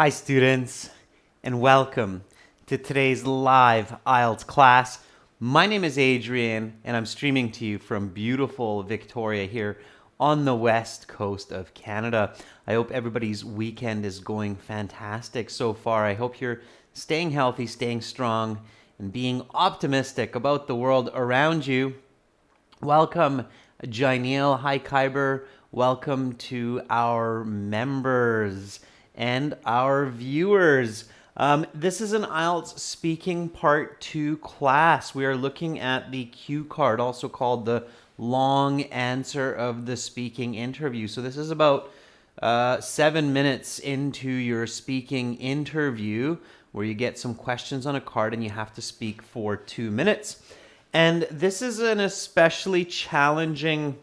Hi students, and welcome to today's live IELTS class. My name is Adrian, and I'm streaming to you from beautiful Victoria here on the west coast of Canada. I hope everybody's weekend is going fantastic so far. I hope you're staying healthy, staying strong, and being optimistic about the world around you. Welcome, Jainil. Hi, Kyber. Welcome to our members and our viewers. This is an IELTS speaking part 2 class. We are looking at the cue card, also called the long answer of the speaking interview. So this is about 7 minutes into your speaking interview where you get some questions on a card and you have to speak for 2 minutes. And this is an especially challenging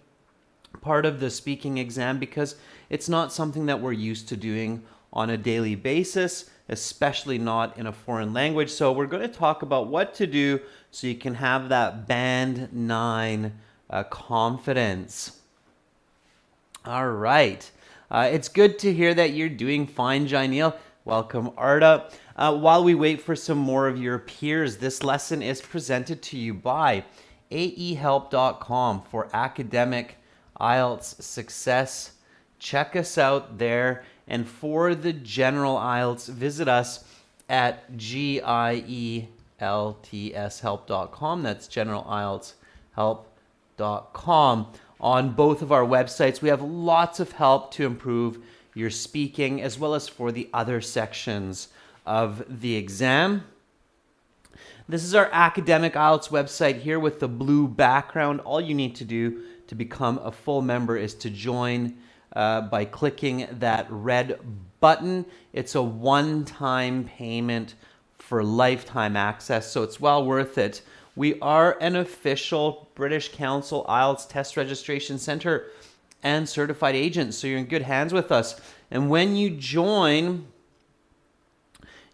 part of the speaking exam because it's not something that we're used to doing on a daily basis, especially not in a foreign language. So we're going to talk about what to do so you can have that band 9 confidence. All right. It's good to hear that you're doing fine, Jainil. Welcome, Arda. While we wait for some more of your peers, this lesson is presented to you by aehelp.com for academic IELTS success. Check us out there. And for the general IELTS, visit us at gieltshelp.com. That's generalieltshelp.com. On both of our websites, we have lots of help to improve your speaking as well as for the other sections of the exam. This is our academic IELTS website here with the blue background. All you need to do to become a full member is to join by clicking that red button. It's a one-time payment for lifetime access, so it's well worth it. We are an official British Council IELTS Test Registration Center and certified agent, so you're in good hands with us. And when you join,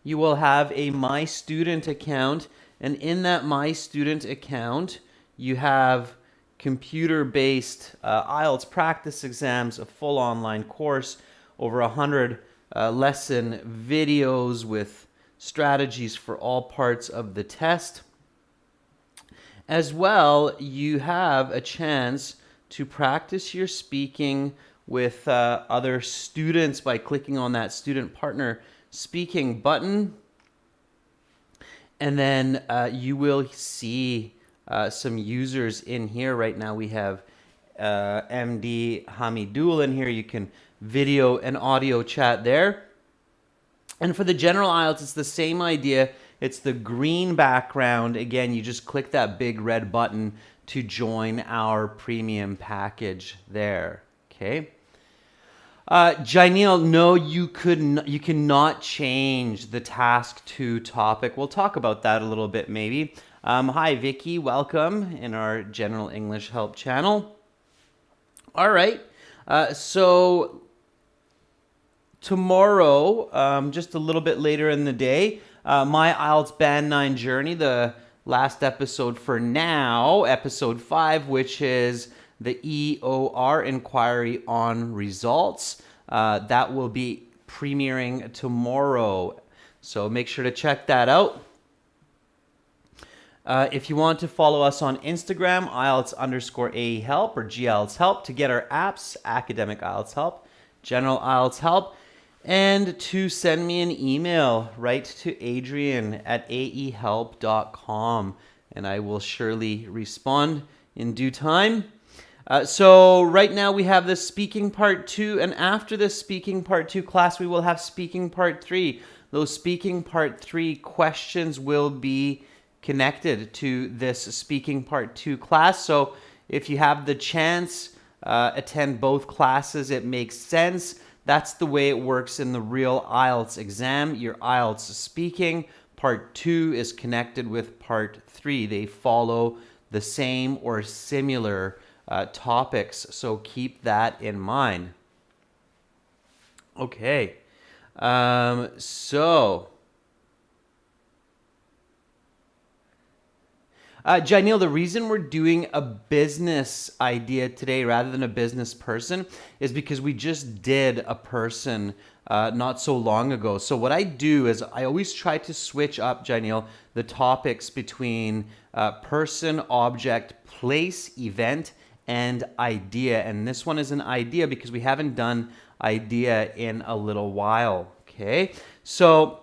you will have a My Student account, and in that My Student account, you have computer-based IELTS practice exams, a full online course, over 100 lesson videos with strategies for all parts of the test. As well, you have a chance to practice your speaking with other students by clicking on that student partner speaking button. And then you will see some users in here. Right now we have MD Hamidul in here. You can video and audio chat there. And for the general IELTS, it's the same idea. It's the green background. Again, you just click that big red button to join our premium package there. Okay. Jainil, no, you cannot change the task 2 topic. We'll talk about that a little bit maybe. Hi, Vicky. Welcome in our General English Help channel. All right. So tomorrow, just a little bit later in the day, my IELTS Band 9 journey, the last episode for now, episode 5, which is the EOR inquiry on results. That will be premiering tomorrow. So make sure to check that out. If you want to follow us on Instagram, IELTS_AEHelp or GIELTS Help to get our apps, Academic IELTS Help, General IELTS Help, and to send me an email, write to adrian@aehelp.com, and I will surely respond in due time. So right now we have the speaking part 2, and after this speaking part 2 class, we will have speaking part 3. Those speaking part 3 questions will be connected to this speaking part 2 class. So if you have the chance, attend both classes. It makes sense. That's the way it works in the real IELTS exam. Your IELTS speaking part 2 is connected with part 3. They follow the same or similar topics, so keep that in mind. Okay, Jainil, the reason we're doing a business idea today rather than a business person is because we just did a person not so long ago. So what I do is I always try to switch up, Janelle, the topics between person, object, place, event, and idea. And this one is an idea because we haven't done idea in a little while. Okay, so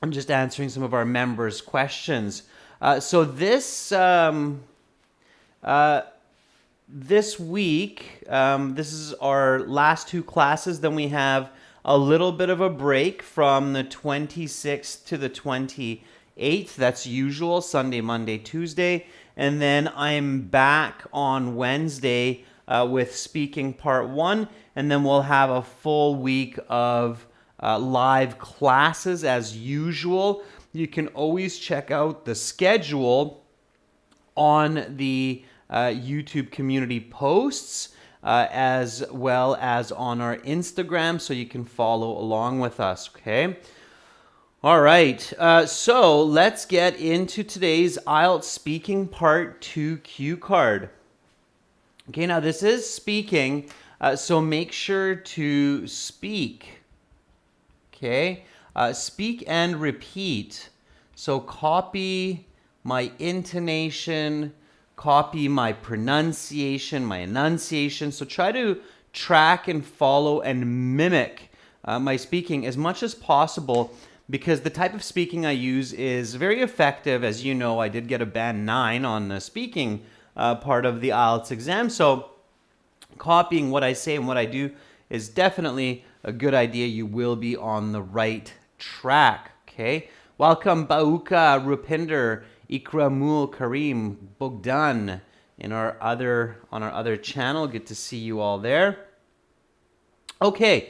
I'm just answering some of our members' questions. So this week, this is our last two classes. Then we have a little bit of a break from the 26th to the 28th. That's usual, Sunday, Monday, Tuesday. And then I'm back on Wednesday with speaking part 1. And then we'll have a full week of live classes as usual. You can always check out the schedule on the YouTube community posts as well as on our Instagram, so you can follow along with us, okay? All right, so let's get into today's IELTS Speaking Part 2 cue card. Okay, now this is speaking, so make sure to speak, okay? Speak and repeat. So copy my intonation, copy my pronunciation, my enunciation. So try to track and follow and mimic my speaking as much as possible, because the type of speaking I use is very effective. As you know, I did get a band 9 on the speaking part of the IELTS exam. So copying what I say and what I do is definitely a good idea. You will be on the right track, okay? Welcome Bauka, Rupinder, Ikramul, Kareem, Bogdan on our other channel. Good to see you all there. Okay,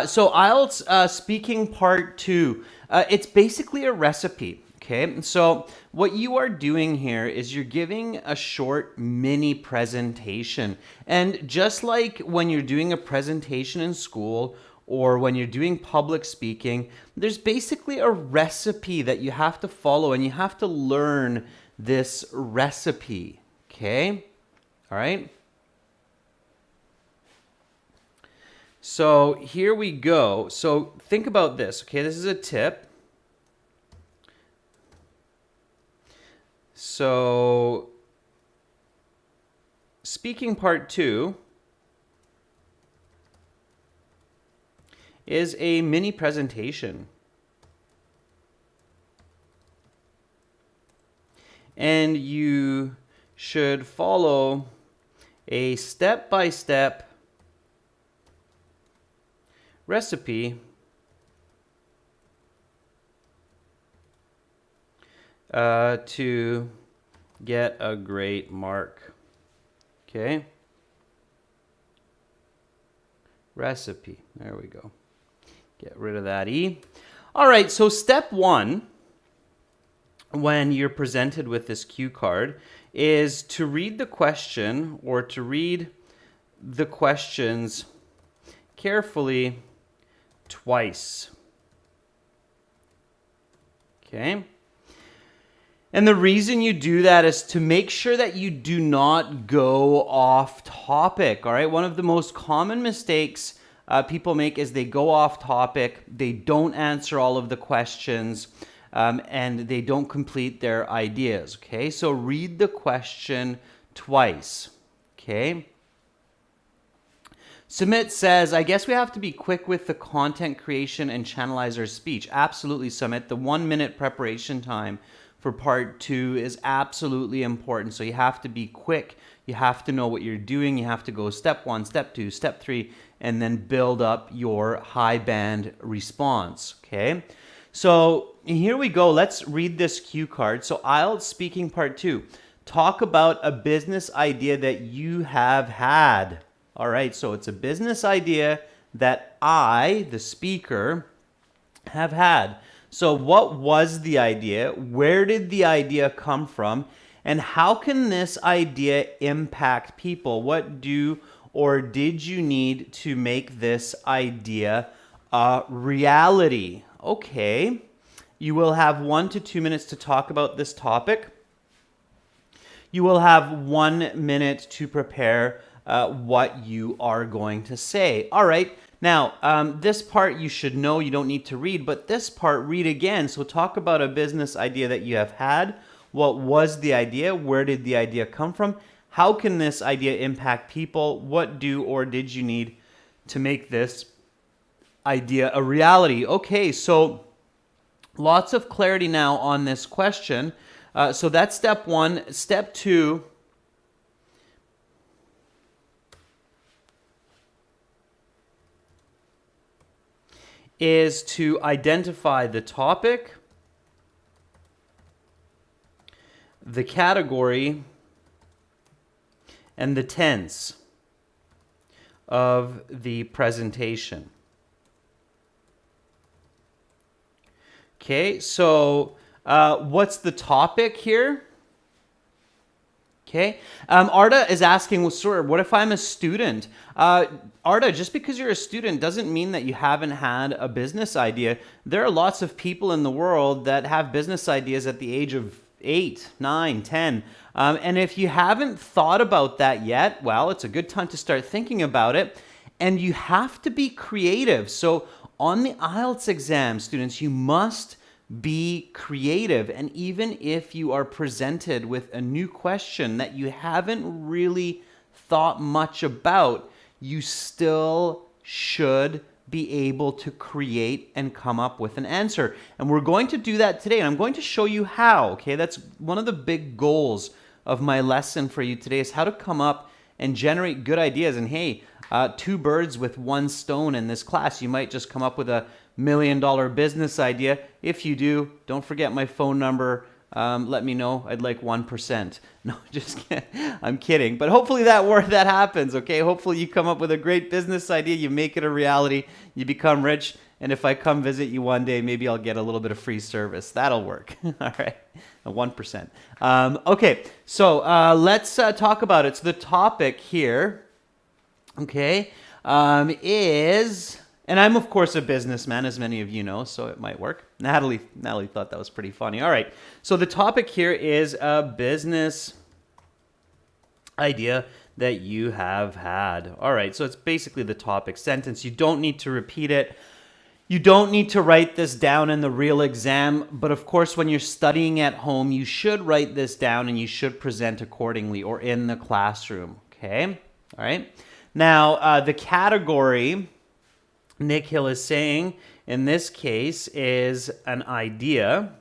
so IELTS speaking part 2. It's basically a recipe. Okay, so what you are doing here is you're giving a short mini presentation. And just like when you're doing a presentation in school or when you're doing public speaking, there's basically a recipe that you have to follow, and you have to learn this recipe. Okay, all right. So here we go. So think about this. Okay, this is a tip. So, speaking part 2 is a mini presentation. And you should follow a step-by-step recipe to get a great mark. Okay. Recipe. There we go. Get rid of that E. All right, so step 1, when you're presented with this cue card, is to read the question, or to read the questions carefully twice. Okay. And the reason you do that is to make sure that you do not go off topic, all right? One of the most common mistakes people make is they go off topic, they don't answer all of the questions, and they don't complete their ideas, okay? So read the question twice, okay? Sumit says, I guess we have to be quick with the content creation and channelize our speech. Absolutely, Sumit. The 1-minute preparation time for part 2 is absolutely important. So you have to be quick. You have to know what you're doing. You have to go step 1, step 2, step 3, and then build up your high band response. Okay. So here we go. Let's read this cue card. So IELTS speaking part 2. Talk about a business idea that you have had. All right. So it's a business idea that I, the speaker, have had. So what was the idea? Where did the idea come from? And how can this idea impact people? What do or did you need to make this idea a reality? Okay. You will have 1 to 2 minutes to talk about this topic. You will have 1 minute to prepare what you are going to say. All right. Now, this part you should know, you don't need to read, but this part, read again. So talk about a business idea that you have had. What was the idea? Where did the idea come from? How can this idea impact people? What do or did you need to make this idea a reality? Okay, so lots of clarity now on this question. So that's step one. Step two is to identify the topic, the category, and the tense of the presentation. Okay, so what's the topic here? Okay, Arda is asking, well, sir, what if I'm a student? Arda, just because you're a student doesn't mean that you haven't had a business idea. There are lots of people in the world that have business ideas at the age of 8, 9, 10. And if you haven't thought about that yet, well, it's a good time to start thinking about it. And you have to be creative. So on the IELTS exam, students, you must be creative. And even if you are presented with a new question that you haven't really thought much about, you still should be able to create and come up with an answer. And we're going to do that today. And I'm going to show you how, okay? That's one of the big goals of my lesson for you today, is how to come up and generate good ideas. And hey, two birds with one stone in this class. You might just come up with $1 million business idea. If you do, don't forget my phone number. Let me know. I'd like 1%. No, just kidding. I'm kidding. But hopefully that happens, okay? Hopefully you come up with a great business idea, you make it a reality, you become rich, and if I come visit you one day, maybe I'll get a little bit of free service. That'll work. All right, 1%. Okay, so let's talk about it. So the topic here, okay, is... And I'm, of course, a businessman, as many of you know, so it might work. Natalie thought that was pretty funny. All right, so the topic here is a business idea that you have had. All right, so it's basically the topic sentence. You don't need to repeat it. You don't need to write this down in the real exam, but of course, when you're studying at home, you should write this down and you should present accordingly or in the classroom, okay? All right. Now, the category... Nick Hill is saying, in this case, is an idea.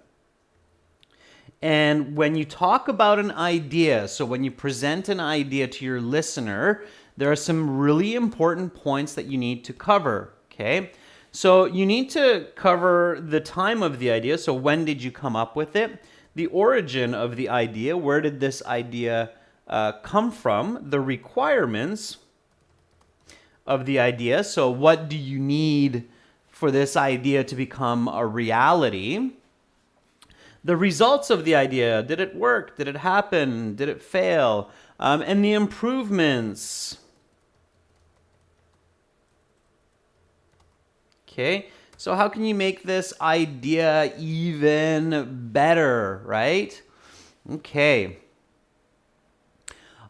And when you talk about an idea, so when you present an idea to your listener, there are some really important points that you need to cover, okay? So you need to cover the time of the idea. So when did you come up with it? The origin of the idea. Where did this idea come from? The requirements of the idea. So what do you need for this idea to become a reality? The results of the idea. Did it work? Did it happen? Did it fail? And the improvements. Okay, so how can you make this idea even better, right? Okay.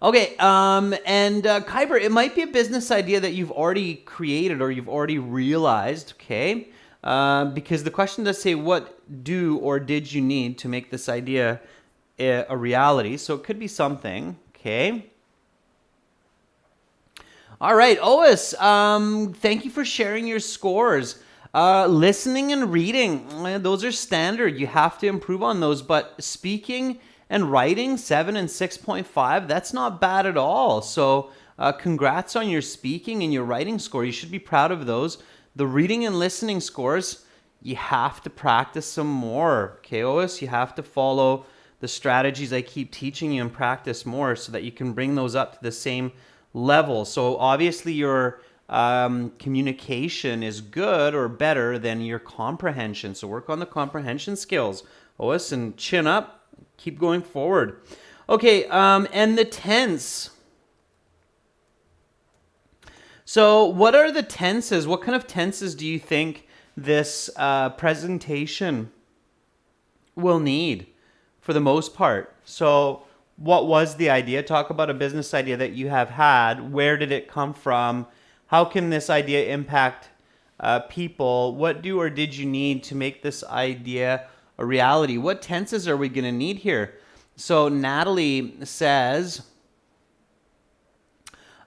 Okay, and Kyber, it might be a business idea that you've already created or you've already realized, okay? Because the question does say, what do or did you need to make this idea a reality? So it could be something, okay? All right, Ois, thank you for sharing your scores. Listening and reading, those are standard. You have to improve on those, but speaking and writing, 7 and 6.5, that's not bad at all. So congrats on your speaking and your writing score. You should be proud of those. The reading and listening scores, you have to practice some more. Okay, Ois, you have to follow the strategies I keep teaching you and practice more so that you can bring those up to the same level. So obviously your communication is good or better than your comprehension. So work on the comprehension skills, Ois, and chin up. Keep going forward. Okay, and the tense. So what are the tenses? What kind of tenses do you think this presentation will need for the most part? So what was the idea? Talk about a business idea that you have had. Where did it come from? How can this idea impact people? What do or did you need to make this idea a reality? What tenses are we going to need here? So Natalie says,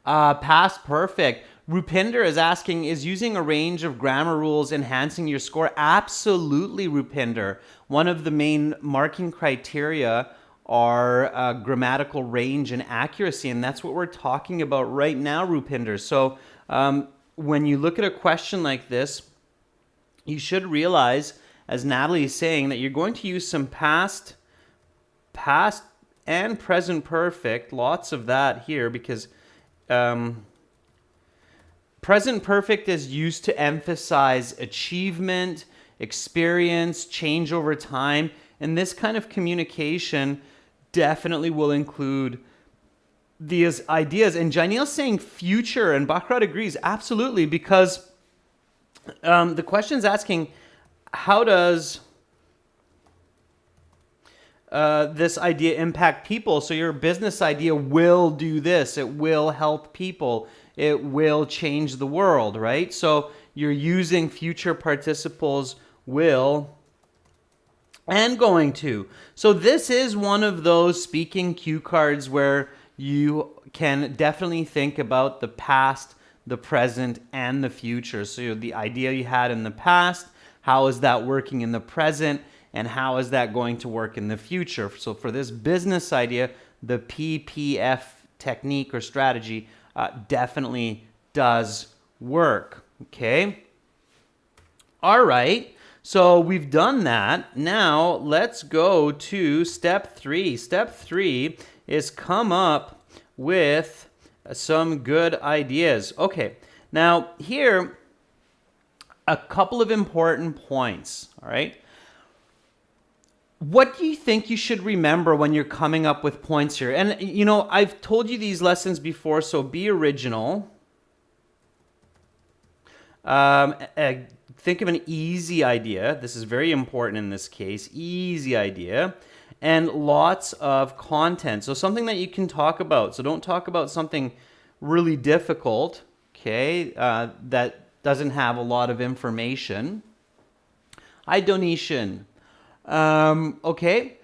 past perfect. Rupinder is asking, is using a range of grammar rules enhancing your score? Absolutely, Rupinder. One of the main marking criteria are grammatical range and accuracy, and that's what we're talking about right now, Rupinder. So when you look at a question like this, you should realize, as Natalie is saying, that you're going to use some past and present perfect, lots of that here, because present perfect is used to emphasize achievement, experience, change over time, and this kind of communication definitely will include these ideas. And Janil's saying future, and Bakrat agrees, absolutely, because the question is asking, how does this idea impact people? So your business idea will do this. It will help people. It will change the world, right? So you're using future participles will and going to. So this is one of those speaking cue cards where you can definitely think about the past, the present, and the future. So the idea you had in the past, how is that working in the present, and how is that going to work in the future? So for this business idea, the PPF technique or strategy definitely does work, okay? All right, so we've done that. Now let's go to step 3. Step 3 is come up with some good ideas. Okay, now here, a couple of important points, all right? What do you think you should remember when you're coming up with points here? And, you know, I've told you these lessons before, so be original. Think of an easy idea. This is very important in this case. Easy idea. And lots of content. So something that you can talk about. So don't talk about something really difficult, okay, that doesn't have a lot of information. Hi, Donation. Okay.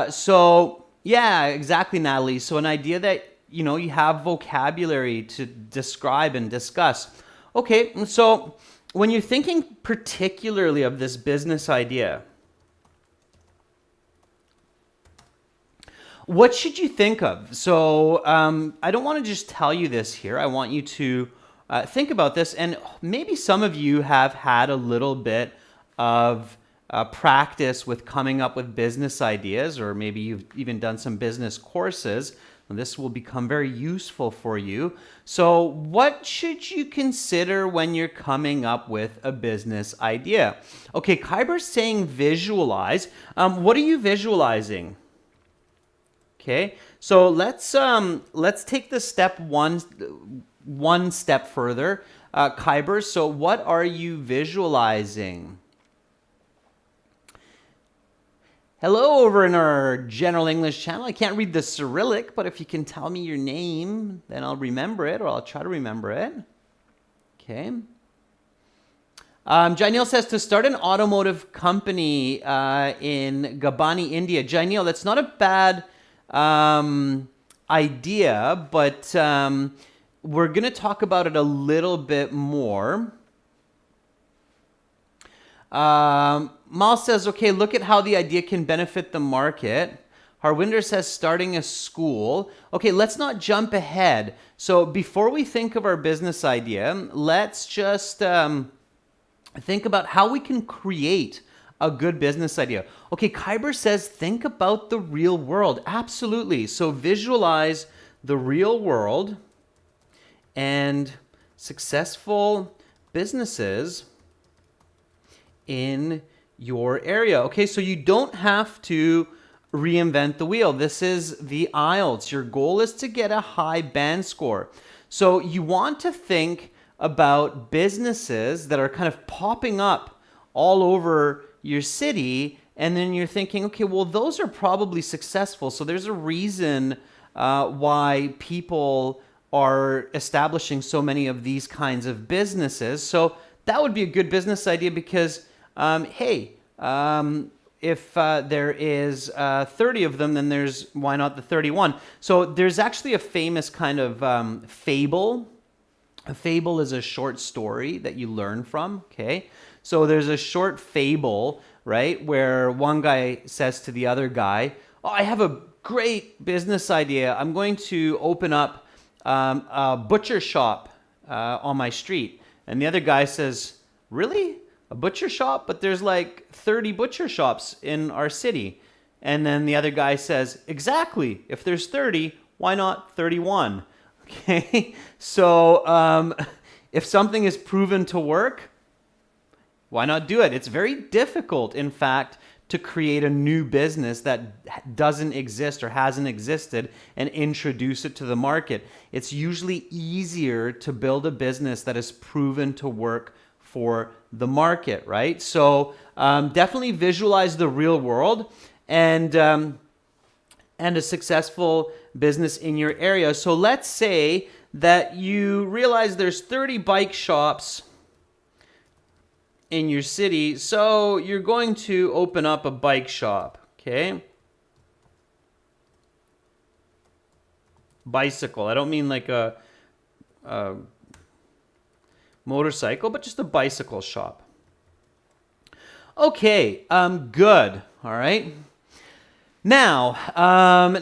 So yeah, exactly, Natalie. So an idea that, you know, you have vocabulary to describe and discuss. Okay. So when you're thinking particularly of this business idea, what should you think of? So, I don't want to just tell you this here. I want you to think about this, and maybe some of you have had a little bit of practice with coming up with business ideas, or maybe you've even done some business courses. This will become very useful for you. So what should you consider when you're coming up with a business idea? Okay, Kyber's saying visualize. What are you visualizing? Okay, so let's take the step one step further. Kyber, so what are you visualizing? Hello over in our General English channel. I can't read the Cyrillic, but if you can tell me your name, then I'll remember it, or I'll try to remember it. Okay. Jainil says to start an automotive company in Gabani, India. Jainil, that's not a bad idea, but we're going to talk about it a little bit more. Mal says, okay, look at how the idea can benefit the market. Harwinder says starting a school. Okay, let's not jump ahead. So before we think of our business idea, let's just think about how we can create a good business idea. Okay, Kyber says think about the real world. Absolutely. So visualize the real world and successful businesses in your area. Okay, so you don't have to reinvent the wheel. This is the IELTS. Your goal is to get a high band score. So you want to think about businesses that are kind of popping up all over your city, and then you're thinking, okay, well, those are probably successful. So there's a reason why people are establishing so many of these kinds of businesses. So that would be a good business idea because, hey, if there is 30 of them, then why not the 31? So there's actually a famous kind of fable. A fable is a short story that you learn from, okay? So there's a short fable, right, where one guy says to the other guy, oh, I have a great business idea. I'm going to open up a butcher shop on my street. And the other guy says, really? A butcher shop? But there's like 30 butcher shops in our city. And then the other guy says, exactly. If there's 30, why not 31? Okay, so if something is proven to work, why not do it? It's very difficult, in fact, to create a new business that doesn't exist or hasn't existed and introduce it to the market. It's usually easier to build a business that is proven to work for the market, right? So definitely visualize the real world and a successful business in your area. So let's say that you realize there's 30 bike shops in your city, so you're going to open up a bike shop, okay? Bicycle. I don't mean like a motorcycle, but just a bicycle shop. Okay, good. All right. Now,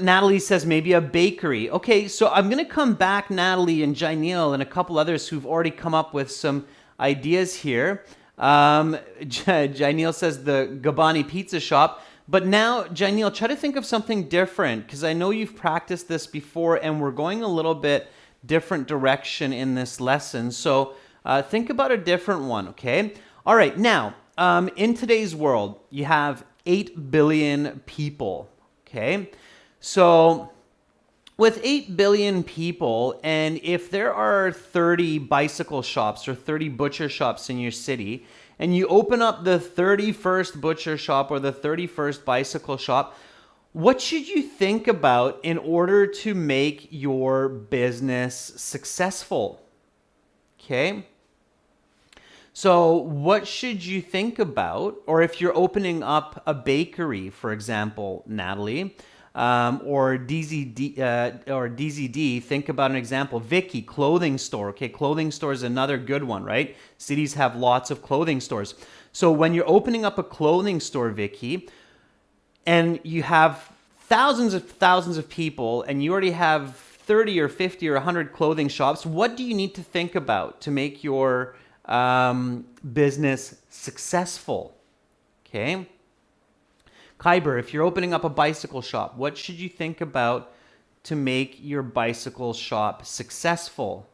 Natalie says maybe a bakery. Okay, so I'm going to come back, Natalie and Jainil and a couple others who've already come up with some ideas here. Jainil says the Gabani pizza shop. But now, Jainil, try to think of something different because I know you've practiced this before and we're going a little bit different direction in this lesson. So think about a different one, okay? All right, now, in today's world, you have 8 billion people, okay? So with 8 billion people, and if there are 30 bicycle shops or 30 butcher shops in your city, and you open up the 31st butcher shop or the 31st bicycle shop, what should you think about in order to make your business successful? Okay? So what should you think about? Or if you're opening up a bakery, for example, Natalie, or DZD, think about an example. Vicky, clothing store. Okay, clothing store is another good one, right? Cities have lots of clothing stores. So when you're opening up a clothing store, Vicky, and you have thousands of people, and you already have 30 or 50 or 100 clothing shops, what do you need to think about to make your business successful? Okay. Kyber, if you're opening up a bicycle shop, what should you think about to make your bicycle shop successful?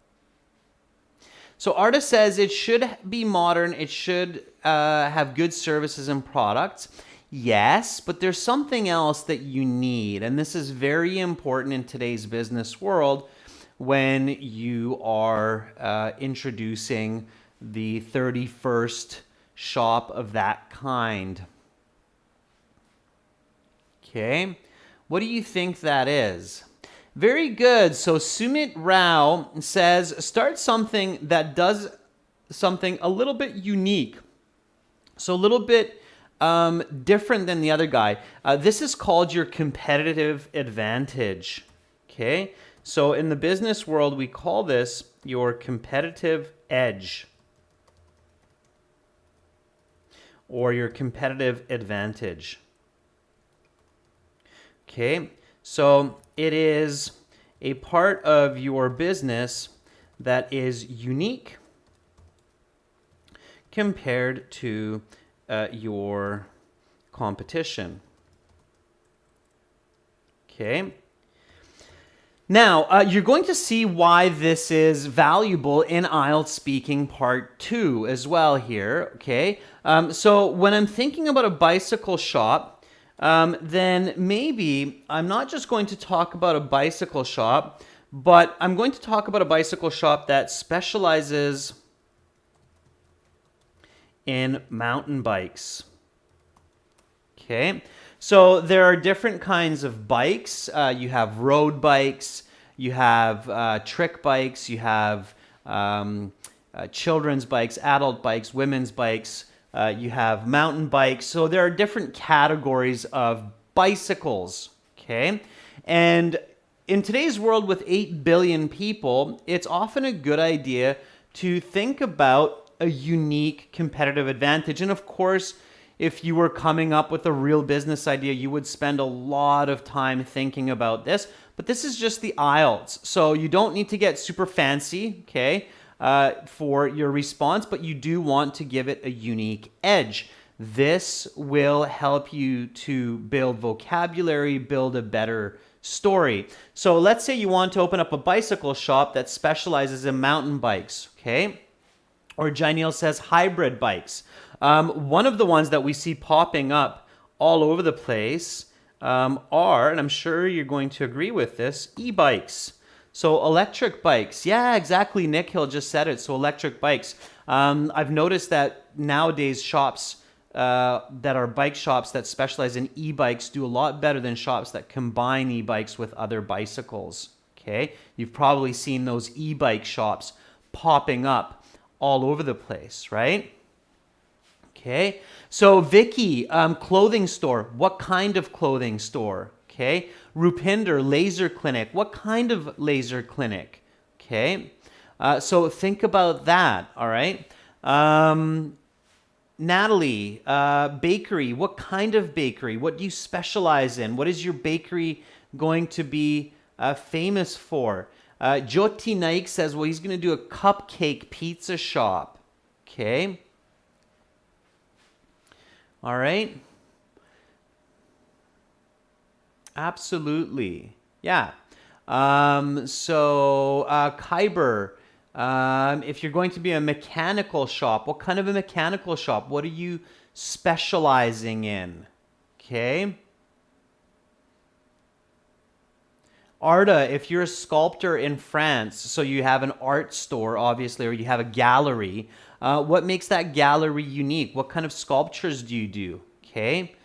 So Arta says it should be modern. It should have good services and products. Yes, but there's something else that you need. And this is very important in today's business world when you are introducing the 31st shop of that kind. Okay, what do you think that is? Very good. So Sumit Rao says, start something that does something a little bit unique. So a little bit different than the other guy. This is called your competitive advantage. Okay, so in the business world, we call this your competitive edge or your competitive advantage. Okay, so it is a part of your business that is unique compared to your competition. Okay. Now, you're going to see why this is valuable in IELTS Speaking Part 2 as well here, okay? So when I'm thinking about a bicycle shop, then maybe I'm not just going to talk about a bicycle shop, but I'm going to talk about a bicycle shop that specializes in mountain bikes. Okay, so there are different kinds of bikes. You have road bikes, you have trick bikes, you have children's bikes, adult bikes, women's bikes, you have mountain bikes. So there are different categories of bicycles, okay? And in today's world with 8 billion people, it's often a good idea to think about a unique competitive advantage. And of course, if you were coming up with a real business idea, you would spend a lot of time thinking about this. But this is just the IELTS. So you don't need to get super fancy, okay, for your response, but you do want to give it a unique edge. This will help you to build vocabulary, build a better story. So let's say you want to open up a bicycle shop that specializes in mountain bikes, okay? Or Janelle says hybrid bikes. One of the ones that we see popping up all over the place are, and I'm sure you're going to agree with this, e-bikes. So electric bikes. Yeah, exactly. Nick Hill just said it. So electric bikes. I've noticed that nowadays shops that are bike shops that specialize in e-bikes do a lot better than shops that combine e-bikes with other bicycles. Okay, you've probably seen those e-bike shops popping up all over the place, right? Okay, so Vicky, clothing store. What kind of clothing store? Okay, Rupinder, laser clinic. What kind of laser clinic? Okay, so think about that. All right. Natalie, bakery. What kind of bakery? What do you specialize in? What is your bakery going to be famous for? Jyoti Naik says, well, he's going to do a cupcake pizza shop. Okay. All right. Absolutely. Yeah. Kyber, if you're going to be a mechanical shop, what kind of a mechanical shop? What are you specializing in? Okay. Arda, if you're a sculptor in France, so you have an art store, obviously, or you have a gallery, what makes that gallery unique? What kind of sculptures do you do? Okay.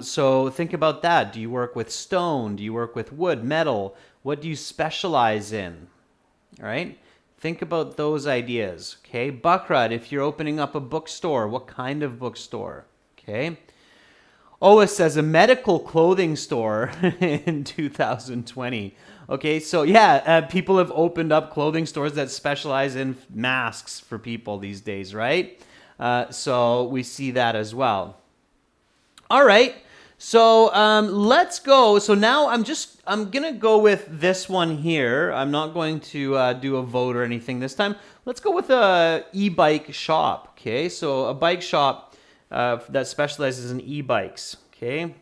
So think about that. Do you work with stone? Do you work with wood, metal? What do you specialize in? All right. Think about those ideas. Okay. Bakrad, if you're opening up a bookstore, what kind of bookstore? Okay. Oa says a medical clothing store in 2020. Okay, so yeah, people have opened up clothing stores that specialize in masks for people these days, right? So we see that as well. All right, so let's go. So now I'm gonna go with this one here. I'm not going to do a vote or anything this time. Let's go with a e-bike shop. Okay, so a bike shop that specializes in e-bikes. Okay.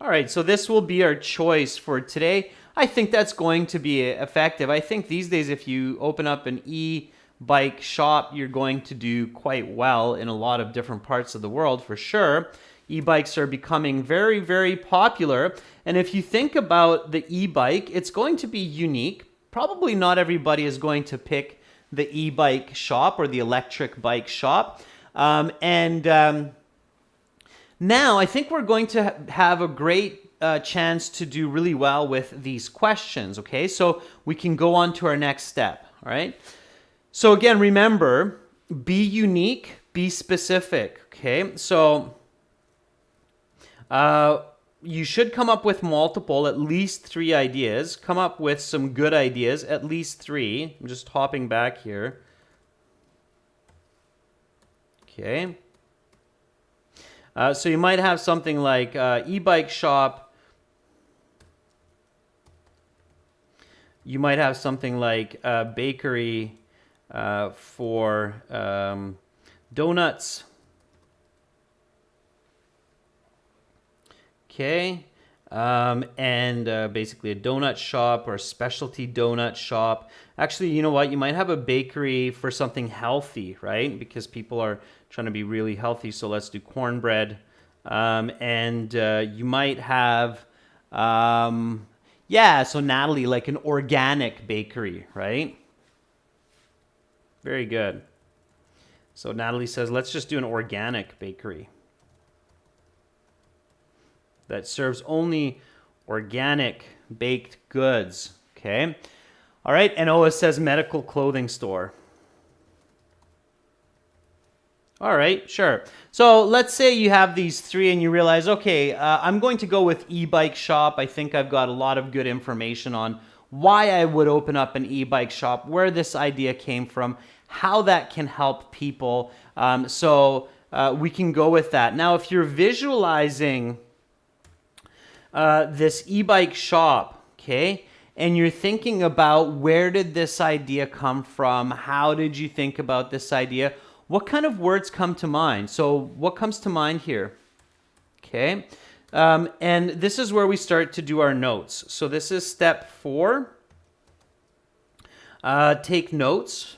All right, so this will be our choice for today. I think that's going to be effective. I think these days, if you open up an e-bike shop, you're going to do quite well in a lot of different parts of the world, for sure. E-bikes are becoming very, very popular. And if you think about the e-bike, it's going to be unique. Probably not everybody is going to pick the e-bike shop or the electric bike shop. Now I think we're going to have a great chance to do really well with these questions, okay? So we can go on to our next step, all right? So again, remember, be unique, be specific, okay? So you should come up with multiple, at least 3 ideas. Come up with some good ideas, at least 3. I'm just hopping back here. Okay. So you might have something like e-bike shop. You might have something like bakery for donuts. Okay, basically a donut shop or a specialty donut shop. Actually, you know what? You might have a bakery for something healthy, right? Because people are trying to be really healthy. So let's do cornbread. You might have, so Natalie, like an organic bakery, right? Very good. So Natalie says, let's just do an organic bakery that serves only Organic baked goods. Okay. All right. And Oa says medical clothing store. All right, sure. So let's say you have these three and you realize, okay, I'm going to go with e-bike shop. I think I've got a lot of good information on why I would open up an e-bike shop, where this idea came from, how that can help people. So we can go with that. Now, if you're visualizing this e-bike shop, okay, and you're thinking about where did this idea come from, how did you think about this idea, what kind of words come to mind? So what comes to mind here? Okay. And this is where we start to do our notes. So this is step 4. Take notes.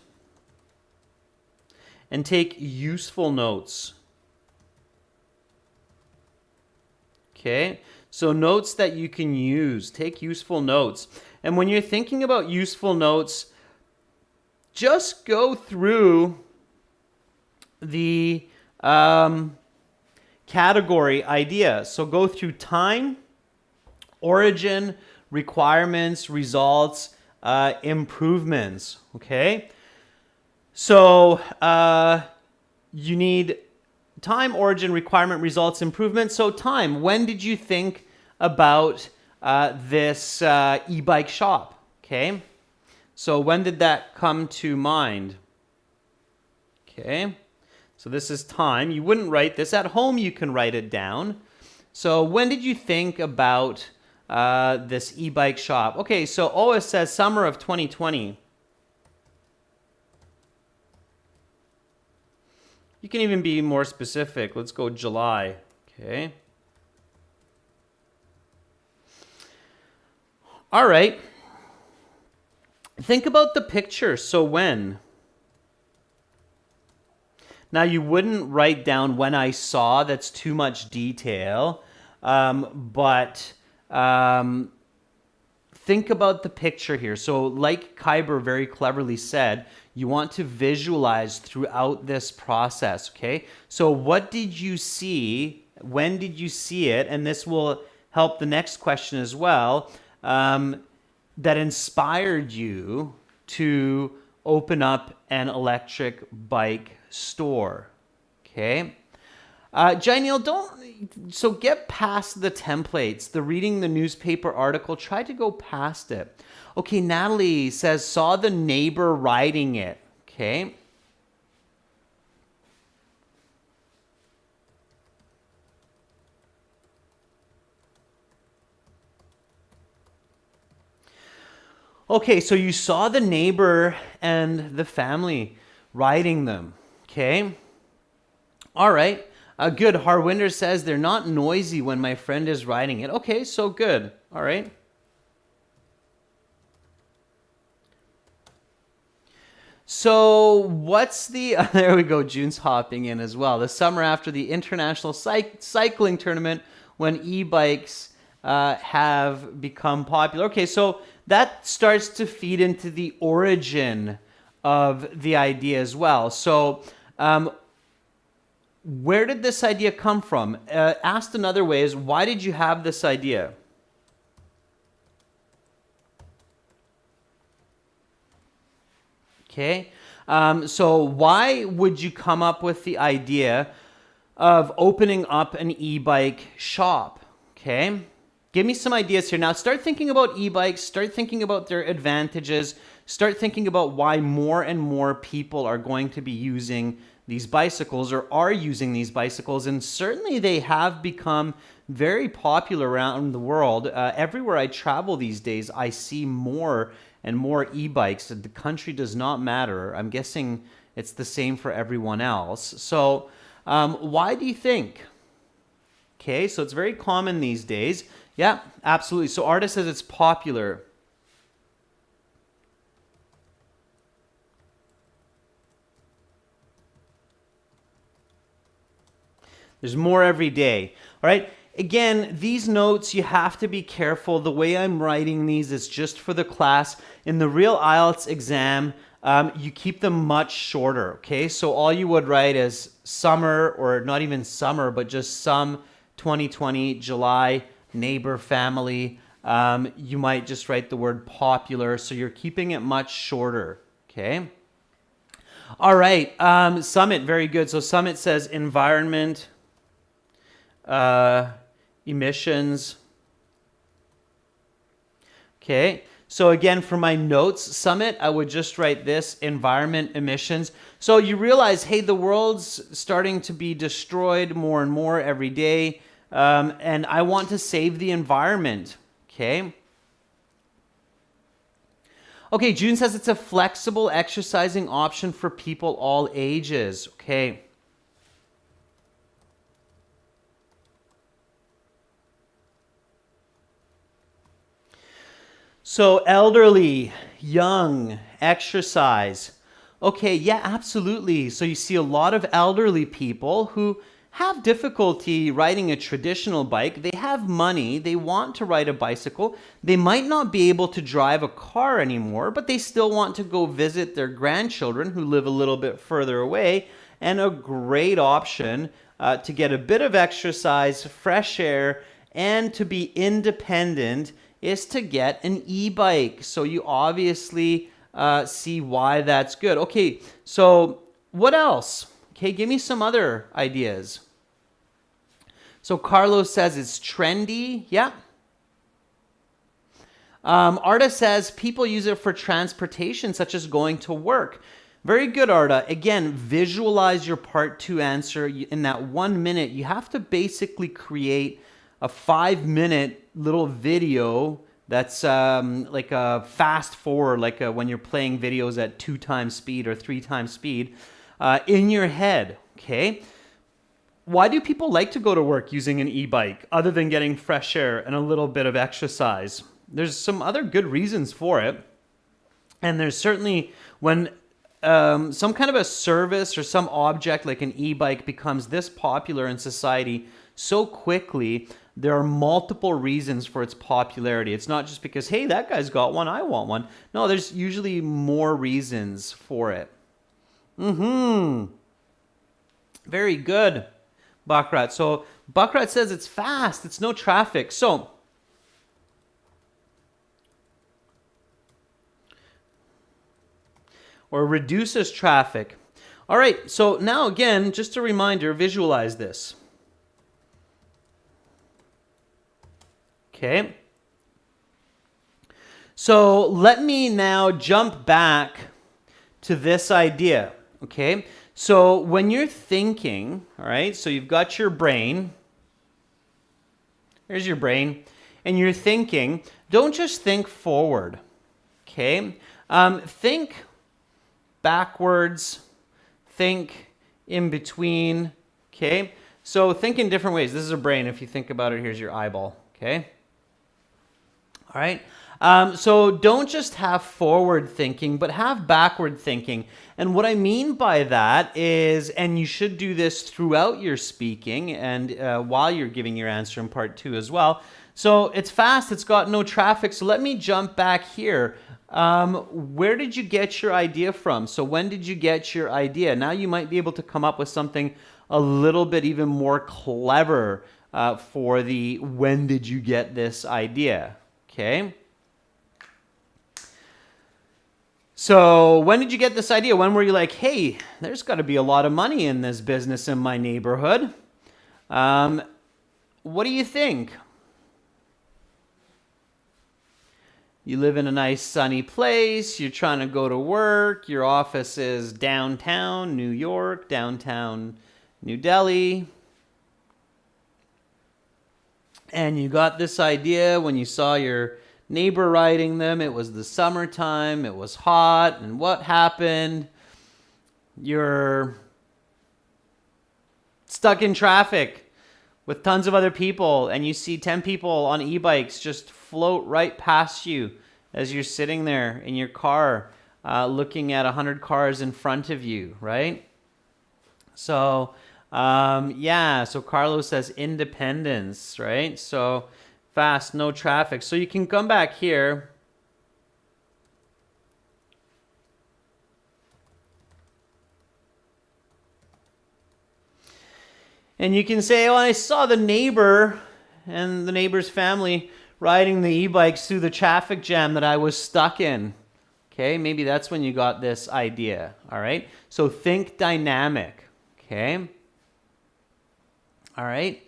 And take useful notes. Okay. So notes that you can use. Take useful notes. And when you're thinking about useful notes, just go through the category idea. So go through time, origin, requirements, results, improvements. Okay. So you need time, origin, requirement, results, improvement. So time, when did you think about this e-bike shop? Okay. So when did that come to mind? Okay. So this is time. You wouldn't write this. At home, you can write it down. So when did you think about this e-bike shop? Okay, so Oa says summer of 2020. You can even be more specific. Let's go July. Okay. All right. Think about the picture. So when? Now, you wouldn't write down when I saw. That's too much detail. But think about the picture here. So like Kyber very cleverly said, you want to visualize throughout this process, okay? So what did you see? When did you see it? And this will help the next question as well, that inspired you to open up an electric bike store, okay? So get past the templates, the reading the newspaper article, try to go past it. Okay, Natalie says, saw the neighbor riding it, okay? Okay, so you saw the neighbor and the family riding them, okay? All right. Good. Harwinder says they're not noisy when my friend is riding it. Okay, so good. All right. So what's the... there we go. June's hopping in as well. The summer after the international cycling tournament when e-bikes have become popular. Okay, so that starts to feed into the origin of the idea as well. So where did this idea come from? Asked another way is, why did you have this idea? Okay, so why would you come up with the idea of opening up an e-bike shop? Okay, give me some ideas here. Now start thinking about e-bikes, start thinking about their advantages, start thinking about why more and more people are going to be using these bicycles or are using these bicycles, and certainly they have become very popular around the world. Everywhere I travel these days, I see more and more e-bikes. The country does not matter. I'm guessing it's the same for everyone else. So why do you think? Okay, so it's very common these days. Yeah, absolutely. So Artist says it's popular. There's more every day. All right. Again, these notes, you have to be careful. The way I'm writing these is just for the class. In the real IELTS exam, you keep them much shorter. Okay. So all you would write is summer, or not even summer, but just some 2020 July neighbor, family. You might just write the word popular, so you're keeping it much shorter, okay? All right, Summit, very good. So Summit says environment, emissions. Okay, so again, for my notes, Summit, I would just write this, environment, emissions. So you realize, hey, the world's starting to be destroyed more and more every day, and I want to save the environment, okay? Okay, June says it's a flexible exercising option for people all ages, okay? So elderly, young, exercise. Okay, yeah, absolutely. So you see a lot of elderly people who have difficulty riding a traditional bike. They have money, they want to ride a bicycle. They might not be able to drive a car anymore, but they still want to go visit their grandchildren who live a little bit further away. And a great option to get a bit of exercise, fresh air, and to be independent is to get an e-bike. So you obviously see why that's good. Okay, so what else? Okay, give me some other ideas. So Carlos says it's trendy. Yeah. Arda says people use it for transportation, such as going to work. Very good, Arda. Again, visualize your part 2 answer. In that 1 minute, you have to basically create a 5-minute little video that's like a fast forward, like when you're playing videos at 2 times speed or 3 times speed in your head, okay? Why do people like to go to work using an e-bike other than getting fresh air and a little bit of exercise? There's some other good reasons for it. And there's certainly when some kind of a service or some object like an e-bike becomes this popular in society so quickly, there are multiple reasons for its popularity. It's not just because, hey, that guy's got one, I want one. No, there's usually more reasons for it. Very good, Bakrat. So Bakrat says it's fast, it's no traffic. So or reduces traffic. All right, so now again, just a reminder, visualize this. Okay. So let me now jump back to this idea. Okay. So when you're thinking, all right, so you've got your brain. Here's your brain. And you're thinking, don't just think forward. Okay. Think backwards. Think in between. Okay. So think in different ways. This is a brain. If you think about it, here's your eyeball. Okay. All right. So don't just have forward thinking, but have backward thinking. And what I mean by that is, and you should do this throughout your speaking and while you're giving your answer in part 2 as well. So it's fast, it's got no traffic. So let me jump back here. Where did you get your idea from? So when did you get your idea? Now you might be able to come up with something a little bit even more clever for the when did you get this idea? Okay. So when did you get this idea? When were you like, hey, there's got to be a lot of money in this business in my neighborhood? What do you think? You live in a nice sunny place. You're trying to go to work. Your office is downtown New York, downtown New Delhi. And you got this idea when you saw your neighbor riding them. It was the summertime. It was hot. And what happened? You're stuck in traffic with tons of other people. And you see 10 people on e-bikes just float right past you as you're sitting there in your car looking at 100 cars in front of you, right? So yeah, so Carlos says independence, right? So fast, no traffic. So you can come back here. And you can say, oh, I saw the neighbor and the neighbor's family riding the e-bikes through the traffic jam that I was stuck in. Okay, maybe that's when you got this idea, all right? So think dynamic, okay? All right.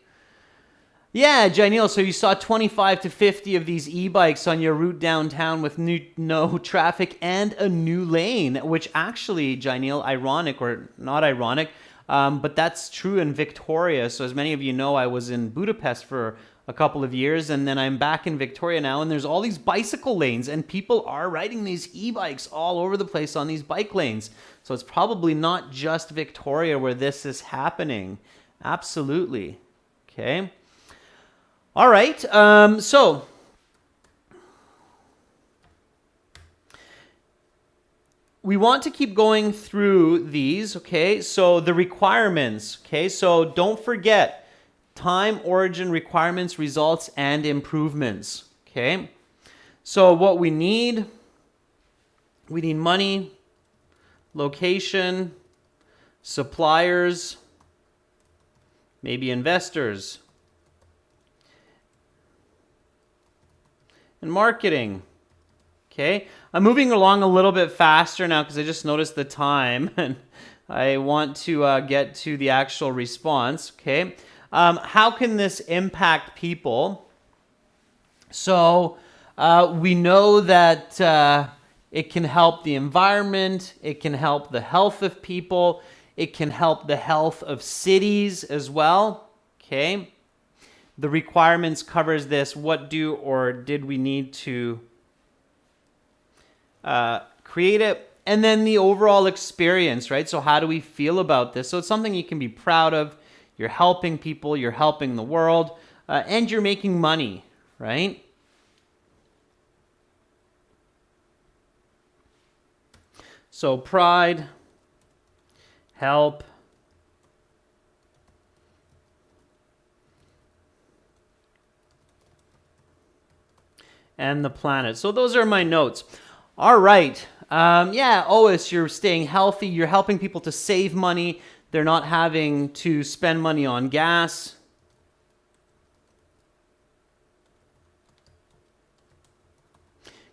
Yeah, Janil, so you saw 25 to 50 of these e-bikes on your route downtown with no traffic and a new lane, which actually, Janil, ironic or not ironic, but that's true in Victoria. So as many of you know, I was in Budapest for a couple of years, and then I'm back in Victoria now, and there's all these bicycle lanes, and people are riding these e-bikes all over the place on these bike lanes. So it's probably not just Victoria where this is happening. Absolutely. Okay. All right. So we want to keep going through these. Okay. So the requirements. Okay. So don't forget time, origin, requirements, results, and improvements. Okay. So what we need money, location, suppliers, maybe investors, and marketing. Okay, I'm moving along a little bit faster now because I just noticed the time and I want to get to the actual response. Okay, how can this impact people? So we know that it can help the environment, it can help the health of people, it can help the health of cities as well. Okay. The requirements covers this. What do or did we need to create it? And then the overall experience, right? So how do we feel about this? So it's something you can be proud of. You're helping people, you're helping the world, and you're making money, right? So pride, help, and the planet. So those are my notes. All right. Yeah, Ois, you're staying healthy. You're helping people to save money. They're not having to spend money on gas.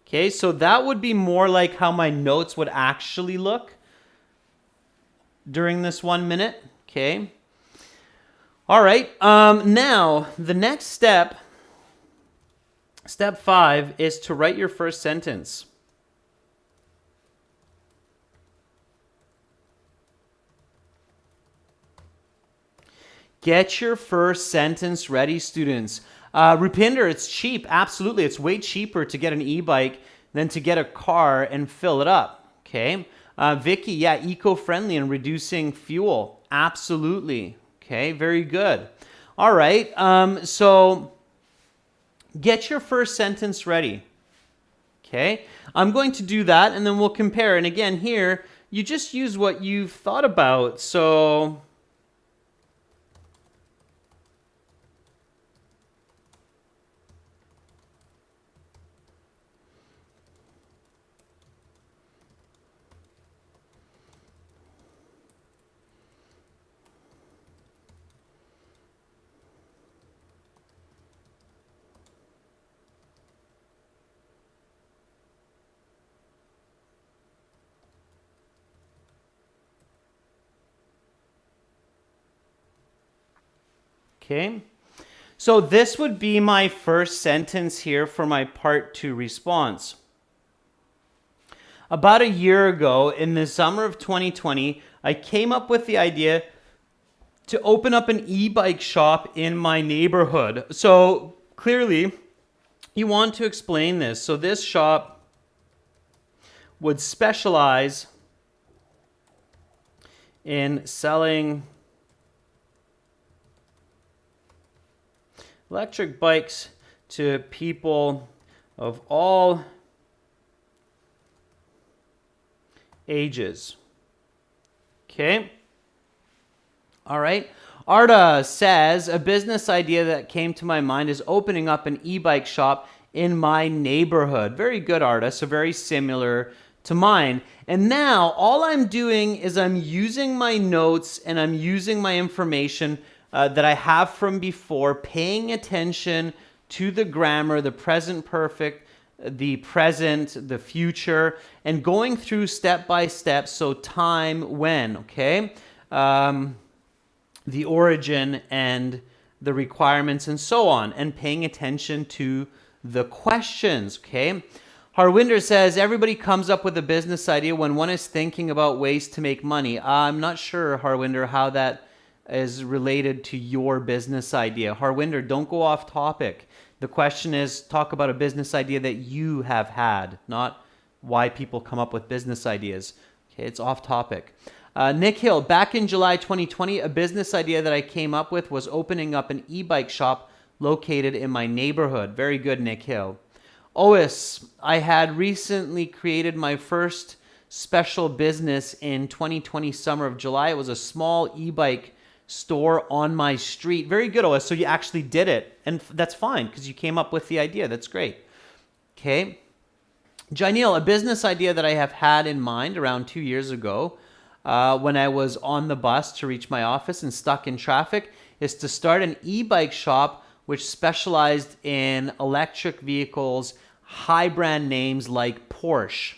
Okay, so that would be more like how my notes would actually look during this 1 minute. Okay. All right. Now, the next step, step 5, is to write your first sentence. Get your first sentence ready, students. Rupinder, it's cheap. Absolutely. It's way cheaper to get an e-bike than to get a car and fill it up. Okay. Vicky, yeah, eco-friendly and reducing fuel. Absolutely. Okay, very good. All right. So get your first sentence ready. Okay. I'm going to do that and then we'll compare. And again, here, you just use what you've thought about. So okay, so this would be my first sentence here for my part 2 response. About a year ago, in the summer of 2020, I came up with the idea to open up an e-bike shop in my neighborhood. So clearly, you want to explain this. So this shop would specialize in selling electric bikes to people of all ages. Okay. All right. Arda says, a business idea that came to my mind is opening up an e-bike shop in my neighborhood. Very good, Arda. So very similar to mine. And now all I'm doing is I'm using my notes and I'm using my information that I have from before, paying attention to the grammar, the present perfect, the present, the future, and going through step by step. So time, when, okay? The origin and the requirements and so on, and paying attention to the questions, okay? Harwinder says, everybody comes up with a business idea when one is thinking about ways to make money. I'm not sure, Harwinder, how that is related to your business idea. Harwinder, don't go off topic. The question is, talk about a business idea that you have had, not why people come up with business ideas. Okay, it's off topic. Nick Hill, back in July 2020, a business idea that I came up with was opening up an e-bike shop located in my neighborhood. Very good, Nick Hill. Ois, I had recently created my first special business in 2020 summer of July. It was a small e-bike store on my street. Very good, Ois. So you actually did it. And that's fine because you came up with the idea. That's great. Okay. Janil, a business idea that I have had in mind around 2 years ago when I was on the bus to reach my office and stuck in traffic is to start an e-bike shop which specialized in electric vehicles, high brand names like Porsche.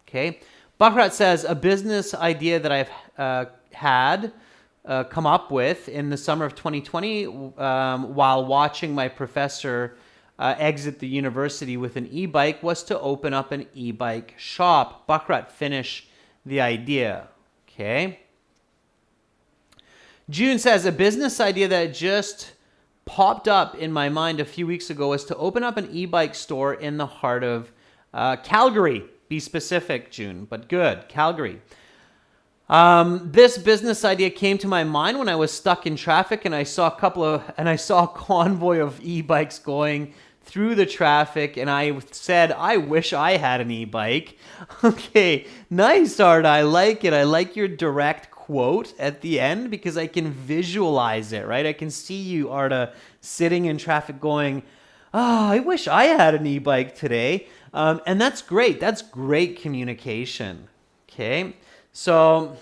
Okay. Bakrat says, a business idea that I've had come up with in the summer of 2020 while watching my professor exit the university with an e-bike was to open up an e-bike shop. Bakrat, finish the idea. Okay. June says, a business idea that just popped up in my mind a few weeks ago was to open up an e-bike store in the heart of Calgary. Be specific, June, but good. Calgary. This business idea came to my mind when I was stuck in traffic and I saw a convoy of e-bikes going through the traffic and I said, I wish I had an e-bike. Okay, nice, Art. I like it. I like your direct quote at the end because I can visualize it, right? I can see you, Arda, sitting in traffic going, I wish I had an e-bike today. And that's great. That's great communication. Okay. So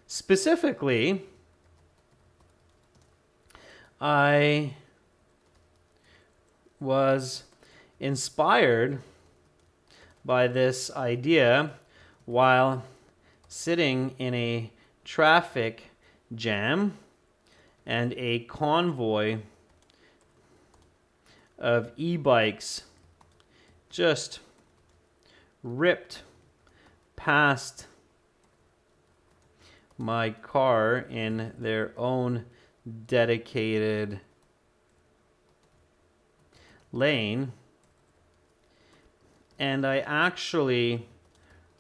specifically, I was inspired by this idea while sitting in a traffic jam and a convoy of e-bikes just ripped past my car in their own dedicated lane, and I actually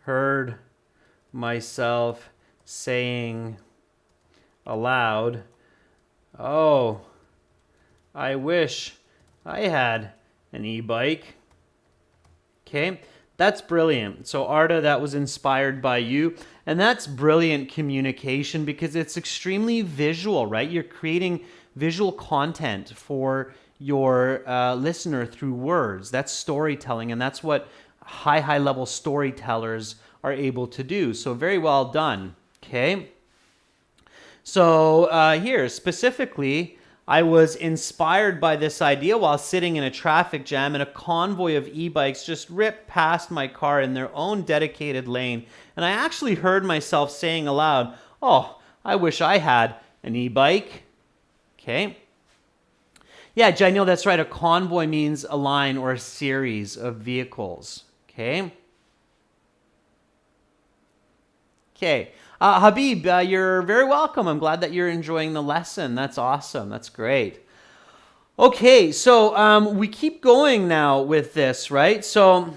heard myself saying aloud, oh, I wish I had an e-bike. Okay, that's brilliant. So Arda, that was inspired by you. And that's brilliant communication because it's extremely visual, right? You're creating visual content for your listener through words. That's storytelling, and that's what high level storytellers are able to do. So very well done. Okay. So here, specifically, I was inspired by this idea while sitting in a traffic jam and a convoy of e-bikes just ripped past my car in their own dedicated lane. And I actually heard myself saying aloud, oh, I wish I had an e-bike. Okay. Yeah, Janil, that's right. A convoy means a line or a series of vehicles. Okay. Okay. Habib, you're very welcome. I'm glad that you're enjoying the lesson. That's awesome. That's great. Okay, so we keep going now with this, right? So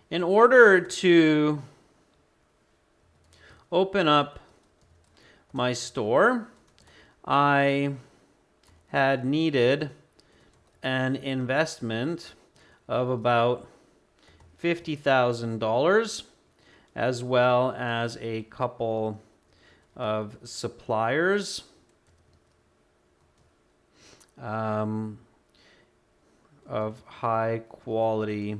in order to open up my store, I had needed an investment of about $50,000. as well as a couple of suppliers. Of high quality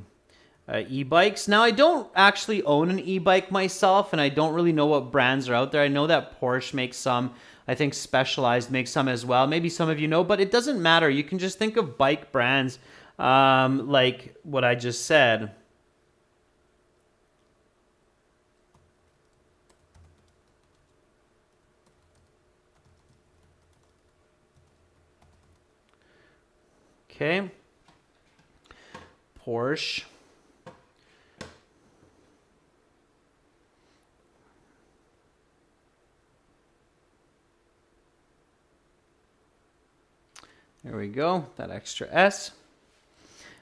e-bikes. Now, I don't actually own an e-bike myself, and I don't really know what brands are out there. I know that Porsche makes some. I think Specialized makes some as well. Maybe some of you know, but it doesn't matter. You can just think of bike brands like what I just said. Okay. Porsche. There we go, that extra S.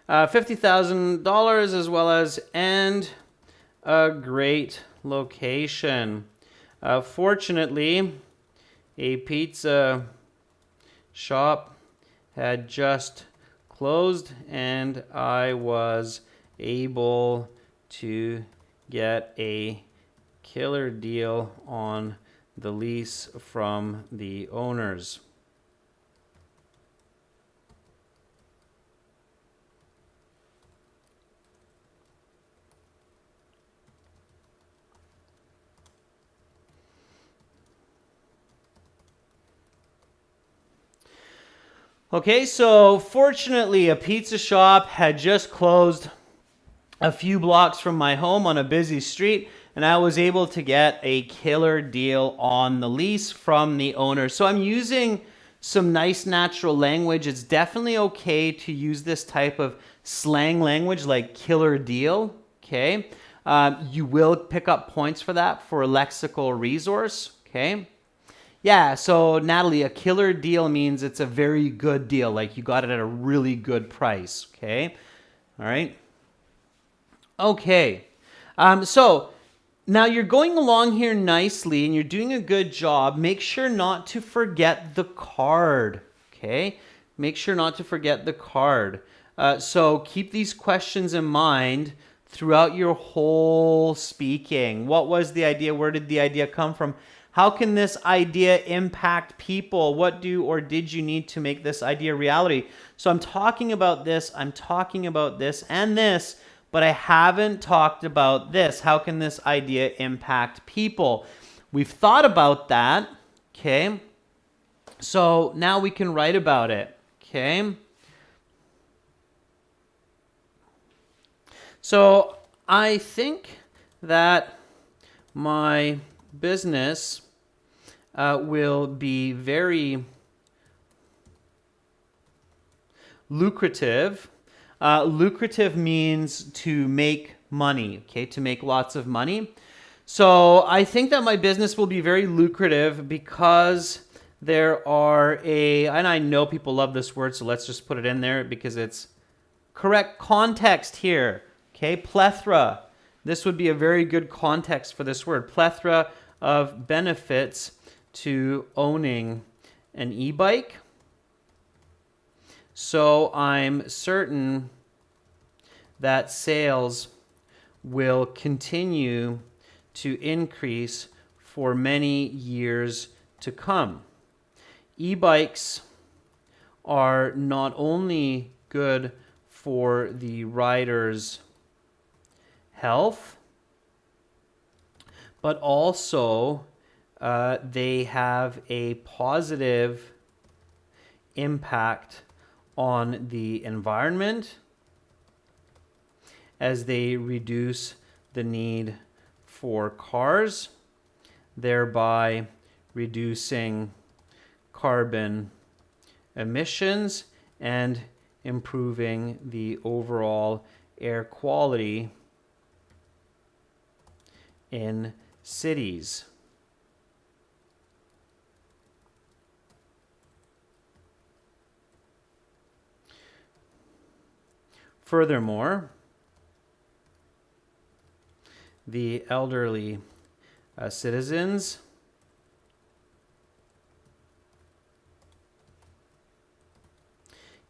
$50,000 as well as and a great location. Fortunately, a pizza shop had just closed and I was able to get a killer deal on the lease from the owners. Okay, so fortunately, a pizza shop had just closed a few blocks from my home on a busy street, and I was able to get a killer deal on the lease from the owner. So I'm using some nice natural language. It's definitely okay to use this type of slang language like killer deal, okay? You will pick up points for that for a lexical resource, okay? Yeah, so Natalie, a killer deal means it's a very good deal. Like you got it at a really good price, okay? All right. Okay. So now you're going along here nicely and you're doing a good job. Make sure not to forget the card, okay? Make sure not to forget the card. So keep these questions in mind throughout your whole speaking. What was the idea? Where did the idea come from? How can this idea impact people? What do or did you need to make this idea reality? So I'm talking about this, and this, but I haven't talked about this. How can this idea impact people? We've thought about that, okay? So now we can write about it, okay? So I think that my business will be very lucrative. Lucrative means to make money, okay, to make lots of money. So I think that my business will be very lucrative because there are and I know people love this word, so let's just put it in there because it's correct context here, okay, plethora. This would be a very good context for this word, plethora of benefits to owning an e-bike. So I'm certain that sales will continue to increase for many years to come. E-bikes are not only good for the rider's health, but also they have a positive impact on the environment as they reduce the need for cars, thereby reducing carbon emissions and improving the overall air quality in cities. Furthermore, the elderly citizens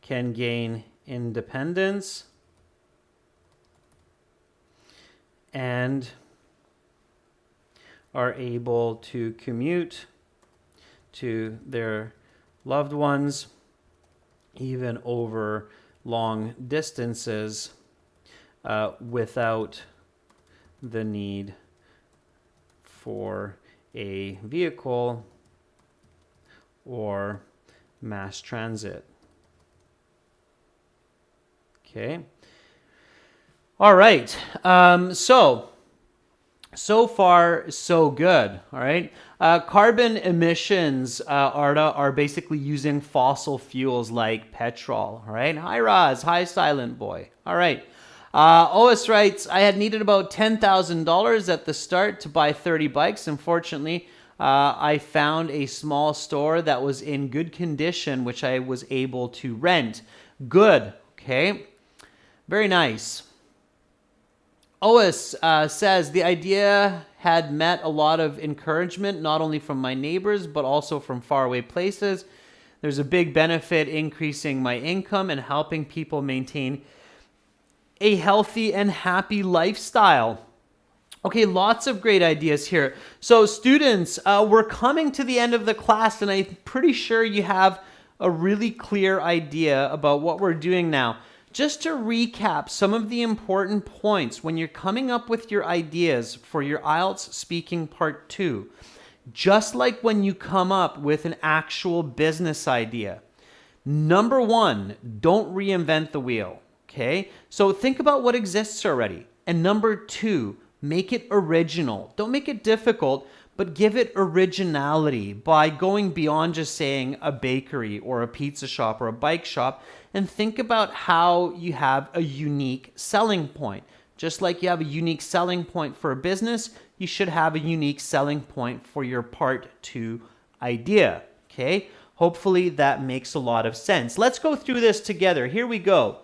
can gain independence and are able to commute to their loved ones even over long distances without the need for a vehicle or mass transit. Okay. All right. So far, so good. All right. Carbon emissions, Arda, are basically using fossil fuels like petrol. All right. Hi, Roz. Hi, Silent Boy. All right. Ois writes, I had needed about $10,000 at the start to buy 30 bikes. Unfortunately, I found a small store that was in good condition, which I was able to rent. Good. Okay. Very nice. Ois says, the idea had met a lot of encouragement, not only from my neighbors, but also from faraway places. There's a big benefit increasing my income and helping people maintain a healthy and happy lifestyle. Okay, lots of great ideas here. So students, we're coming to the end of the class, and I'm pretty sure you have a really clear idea about what we're doing now. Just to recap some of the important points when you're coming up with your ideas for your IELTS speaking part 2, just like when you come up with an actual business idea. Number 1, don't reinvent the wheel. Okay, so think about what exists already. And number 2, make it original. Don't make it difficult, but give it originality by going beyond just saying a bakery or a pizza shop or a bike shop, and think about how you have a unique selling point. Just like you have a unique selling point for a business, you should have a unique selling point for your part 2 idea. Okay, hopefully that makes a lot of sense. Let's go through this together. Here we go.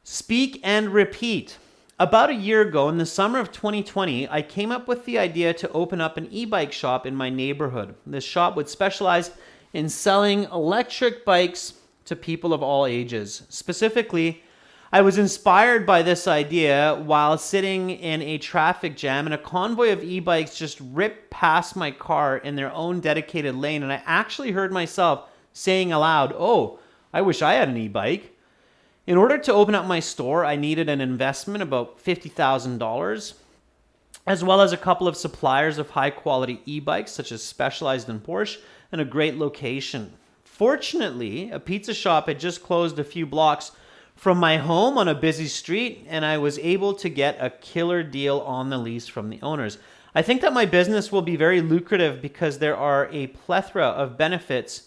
Speak and repeat. About a year ago, in the summer of 2020, I came up with the idea to open up an e-bike shop in my neighborhood. This shop would specialize in selling electric bikes to people of all ages. Specifically, I was inspired by this idea while sitting in a traffic jam, and a convoy of e-bikes just ripped past my car in their own dedicated lane, and I actually heard myself saying aloud, "Oh, I wish I had an e-bike." In order to open up my store, I needed an investment about $50,000, as well as a couple of suppliers of high-quality e-bikes, such as Specialized and Porsche, and a great location. Fortunately, a pizza shop had just closed a few blocks from my home on a busy street, and I was able to get a killer deal on the lease from the owners. I think that my business will be very lucrative because there are a plethora of benefits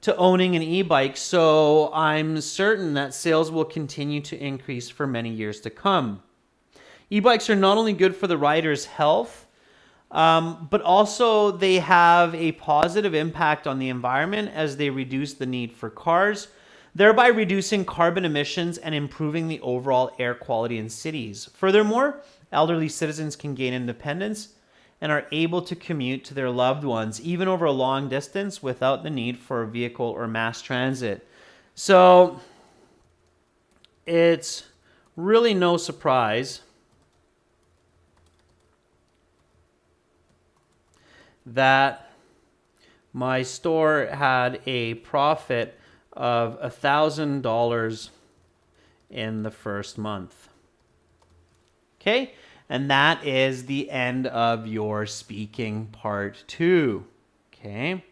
to owning an e-bike, so I'm certain that sales will continue to increase for many years to come. E-bikes are not only good for the rider's health, but also they have a positive impact on the environment as they reduce the need for cars, thereby reducing carbon emissions and improving the overall air quality in cities. Furthermore, elderly citizens can gain independence and are able to commute to their loved ones, even over a long distance, without the need for a vehicle or mass transit. So it's really no surprise that my store had a profit of $1,000 in the first month. Okay? And that is the end of your speaking part 2. Okay.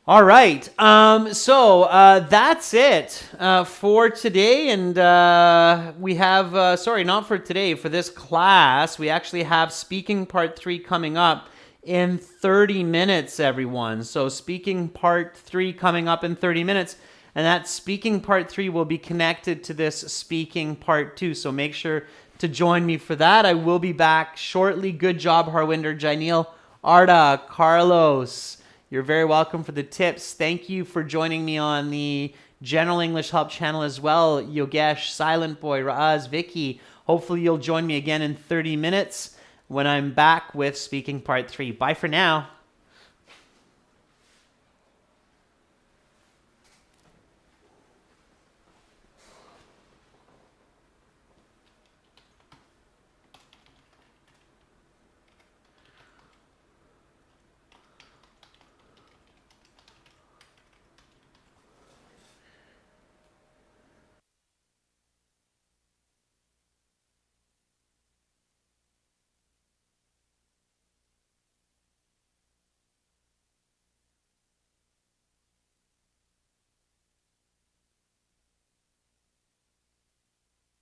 All right. So that's it for today. And we have, sorry, not for today, for this class, we actually have speaking part 3 coming up in 30 minutes, everyone. So speaking part 3 coming up in 30 minutes. And that speaking part 3 will be connected to this speaking part 2. So make sure to join me for that. I will be back shortly. Good job, Harwinder, Jainil, Arda, Carlos. You're very welcome for the tips. Thank you for joining me on the General English Help channel as well. Yogesh, Silent Boy, Raaz, Vicky. Hopefully you'll join me again in 30 minutes when I'm back with speaking part 3. Bye for now.